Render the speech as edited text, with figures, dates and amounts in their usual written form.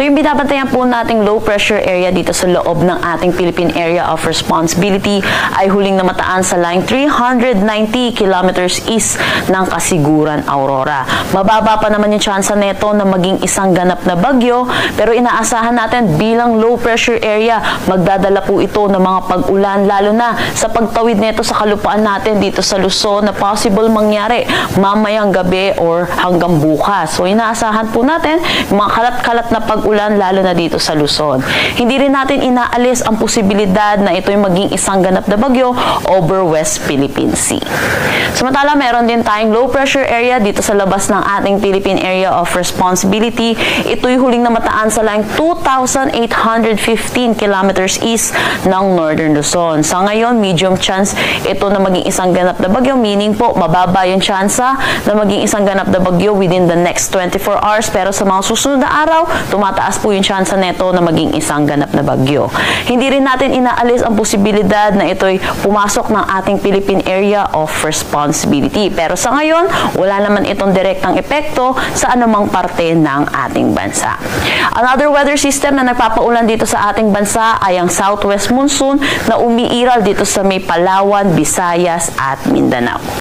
So yung binabantayan po nating low pressure area dito sa loob ng ating Philippine Area of Responsibility ay huling namataan sa line 390 kilometers east ng Kasiguran, Aurora. Mababa pa naman yung tsansa neto na maging isang ganap na bagyo, pero inaasahan natin bilang low pressure area, magdadala po ito ng mga pag-ulan, lalo na sa pagtawid neto sa kalupaan natin dito sa Luzon na possible mangyari mamayang gabi or hanggang bukas. So inaasahan po natin mga kalat-kalat na pag-ulan lalo na dito sa Luzon. Hindi rin natin inaalis ang posibilidad na ito yung maging isang ganap na bagyo over West Philippine Sea. Samantala, meron din tayong low pressure area dito sa labas ng ating Philippine Area of Responsibility. Ito'y huling namataan sa line 2,815 kilometers east ng Northern Luzon. Sa ngayon, medium chance ito na maging isang ganap na bagyo, meaning po mababa yung tsansa na maging isang ganap na bagyo within the next 24 hours, pero sa mga susunod na araw, tumataas po yung tsansa neto na maging isang ganap na bagyo. Hindi rin natin inaalis ang posibilidad na ito'y pumasok ng ating Philippine Area of Responsibility. Pero sa ngayon, wala naman itong direktang epekto sa anumang parte ng ating bansa. Another weather system na nagpapaulan dito sa ating bansa ay ang southwest monsoon na umiiral dito sa may Palawan, Visayas at Mindanao.